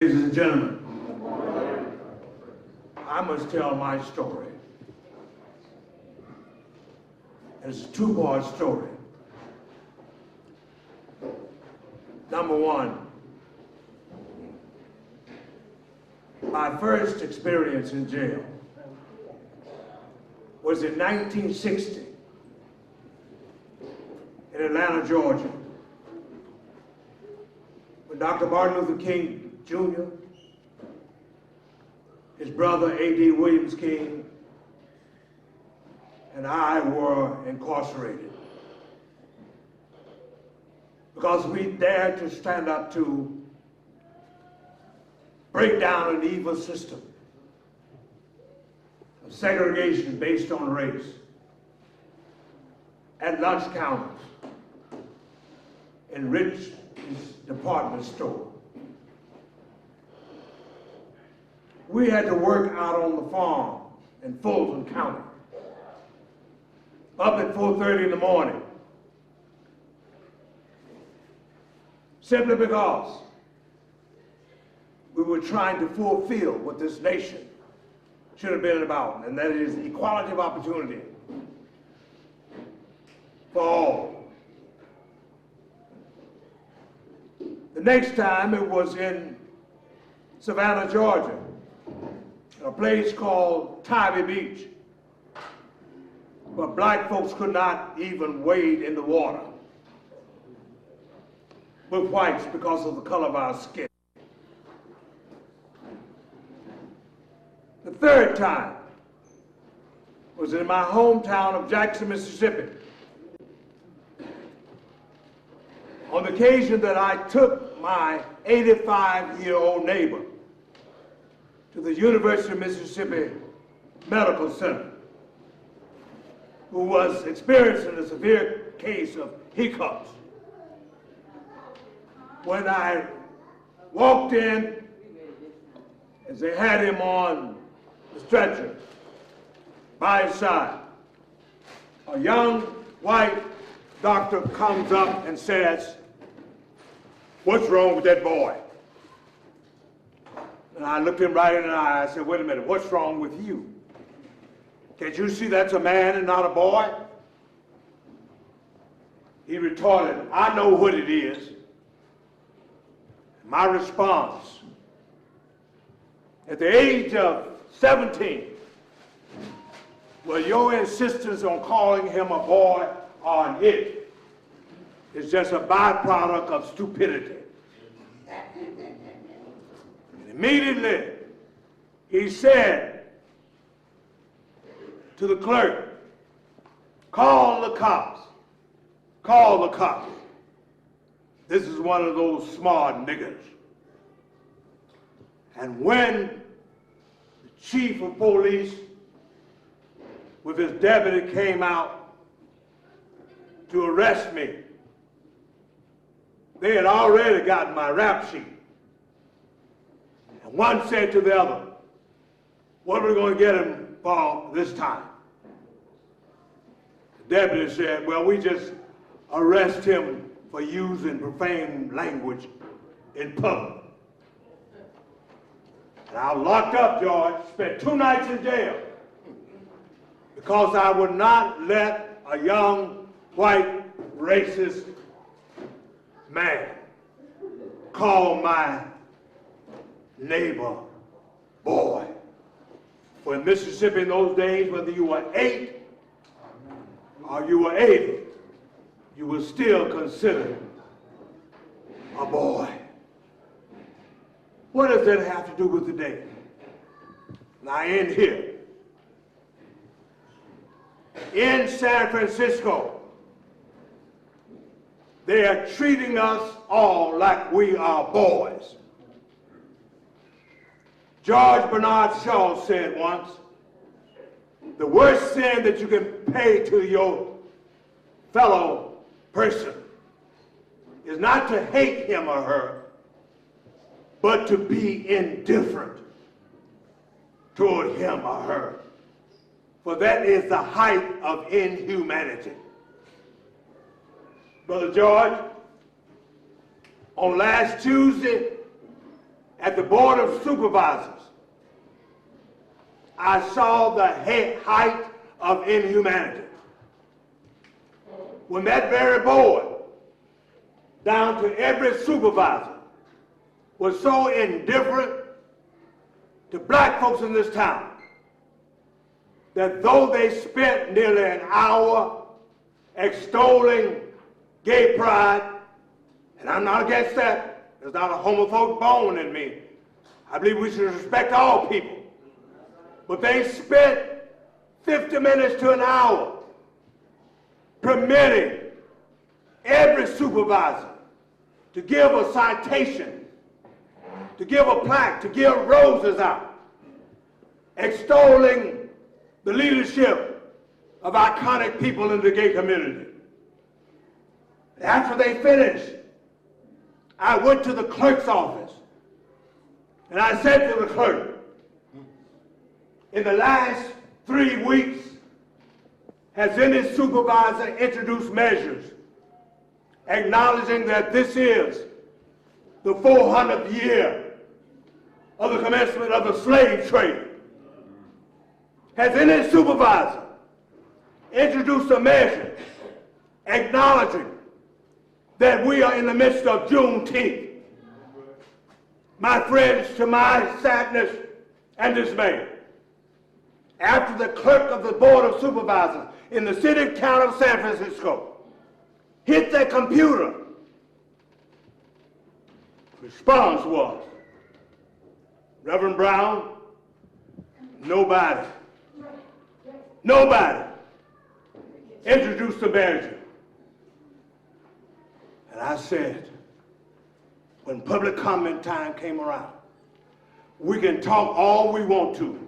Ladies and gentlemen, I must tell my story. It's a two-part story. Number one, my first experience in jail was in 1960 in Atlanta, Georgia, when Dr. Martin Luther King Jr., his brother A.D. Williams King, and I were incarcerated because we dared to stand up to break down an evil system of segregation based on race at lunch counters, in rich department stores. We had to work out on the farm in Fulton County, up at 4:30 in the morning, simply because we were trying to fulfill what this nation should have been about, and that is equality of opportunity for all. The next time it was in Savannah, Georgia, a place called Tybee Beach, where black folks could not even wade in the water with whites because of the color of our skin. The third time was in my hometown of Jackson, Mississippi, on the occasion that I took my 85-year-old neighbor to the University of Mississippi Medical Center, who was experiencing a severe case of hiccups. When I walked in, as they had him on the stretcher, by his side, a young white doctor comes up and says, "What's wrong with that boy?" And I looked him right in the eye. I said, "Wait a minute, what's wrong with you? Can't you see that's a man and not a boy?" He retorted, "I know what it is." My response, at the age of 17, well, your insistence on calling him a boy or an it is just a byproduct of stupidity. Immediately, he said to the clerk, "Call the cops. Call the cops. This is one of those smart niggers." And when the chief of police with his deputy came out to arrest me, they had already gotten my rap sheet. And one said to the other, "What are we going to get him for this time?" The deputy said, "Well, we just arrest him for using profane language in public." And I was locked up, George, spent 2 nights in jail because I would not let a young white racist man call my neighbor boy. For in Mississippi in those days, whether you were 8 or you were 80, you were still considered a boy. What does that have to do with today? And I end here. In San Francisco, they are treating us all like we are boys. George Bernard Shaw said once, "The worst sin that you can pay to your fellow person is not to hate him or her, but to be indifferent toward him or her. For that is the height of inhumanity." Brother George, on last Tuesday, at the Board of Supervisors, I saw the height of inhumanity. When that very board, down to every supervisor, was so indifferent to black folks in this town that though they spent nearly an hour extolling gay pride, and I'm not against that, there's not a homophobic bone in me. I believe we should respect all people. But they spent 50 minutes to an hour permitting every supervisor to give a citation, to give a plaque, to give roses out, extolling the leadership of iconic people in the gay community. After they finished, I went to the clerk's office and I said to the clerk, in the last 3 weeks, has any supervisor introduced measures acknowledging that this is the 400th year of the commencement of the slave trade? Has any supervisor introduced a measure acknowledging that we are in the midst of Juneteenth? My friends, to my sadness and dismay, after the clerk of the Board of Supervisors in the city town of San Francisco hit their computer, response was, Reverend Brown, nobody introduced a measure. And I said, when public comment time came around, we can talk all we want to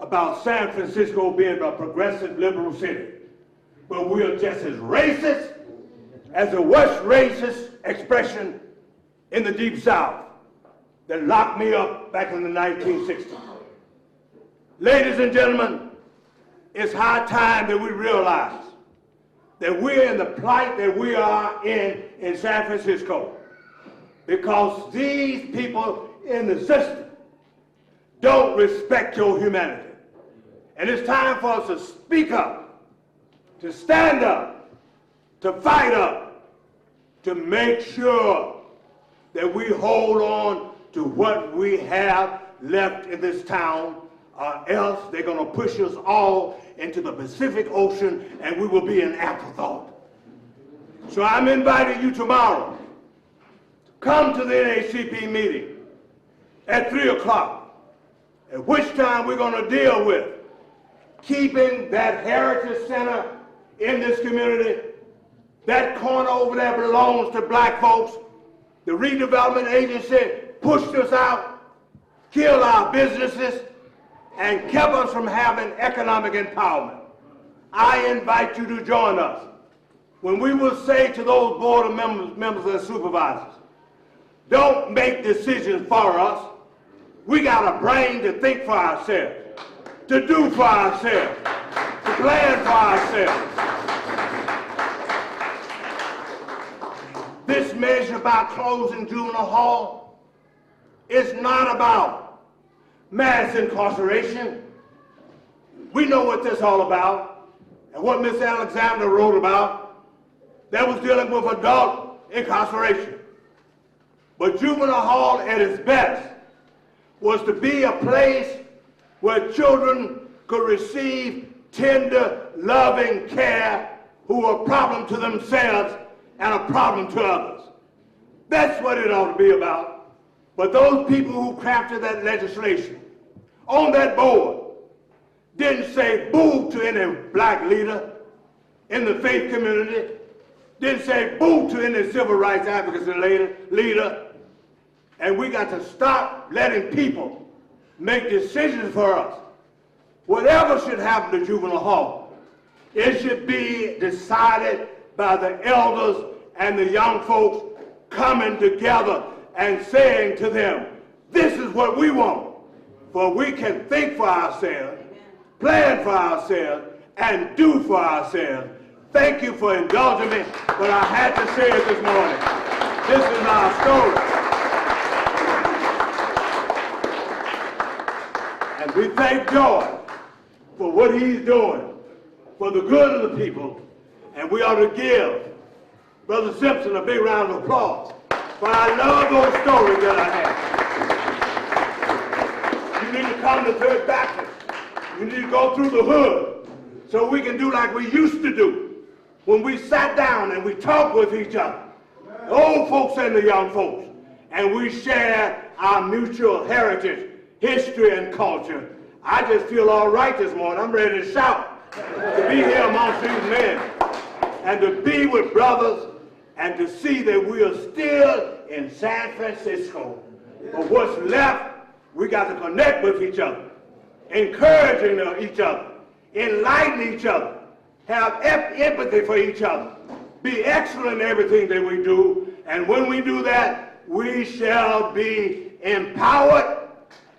about San Francisco being a progressive liberal city, but we are just as racist as the worst racist expression in the Deep South that locked me up back in the 1960s. Ladies and gentlemen, it's high time that we realize that we're in the plight that we are in San Francisco because these people in the system don't respect your humanity. And it's time for us to speak up, to stand up, to fight up, to make sure that we hold on to what we have left in this town, or else they're going to push us all into the Pacific Ocean and we will be an afterthought. So I'm inviting you tomorrow to come to the NAACP meeting at 3 o'clock, at which time we're going to deal with keeping that heritage center in this community. That corner over there belongs to black folks. The redevelopment agency pushed us out, killed our businesses, and kept us from having economic empowerment. I invite you to join us when we will say to those board of members and supervisors, don't make decisions for us. We got a brain to think for ourselves, to do for ourselves, to plan for ourselves. This measure about closing juvenile hall is not about mass incarceration. We know what this is all about, and what Miss Alexander wrote about, that was dealing with adult incarceration. But juvenile hall at its best was to be a place where children could receive tender, loving care who were a problem to themselves and a problem to others. That's what it ought to be about. But those people who crafted that legislation on that board didn't say boo to any black leader in the faith community, didn't say boo to any civil rights advocacy leader. And we got to stop letting people make decisions for us. Whatever should happen to juvenile hall, it should be decided by the elders and the young folks coming together and saying to them, this is what we want. For we can think for ourselves, plan for ourselves, and do for ourselves. Thank you for indulging me, but I had to say it this morning. This is our story. And we thank George for what he's doing for the good of the people. And we ought to give Brother Simpson a big round of applause. For I love those stories that I have. You need to come to Third Baptist. You need to go through the hood so we can do like we used to do when we sat down and we talked with each other, the old folks and the young folks, and we share our mutual heritage, history, and culture. I just feel all right this morning. I'm ready to shout to be here amongst these men and to be with brothers and to see that we are still in San Francisco. But what's left, we got to connect with each other, encouraging each other, enlighten each other, have empathy for each other, be excellent in everything that we do, and when we do that, we shall be empowered,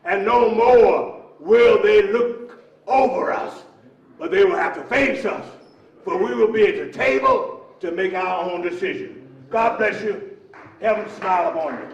and no more will they look over us, but they will have to face us, for we will be at the table to make our own decision. God bless you. Heaven smile upon you.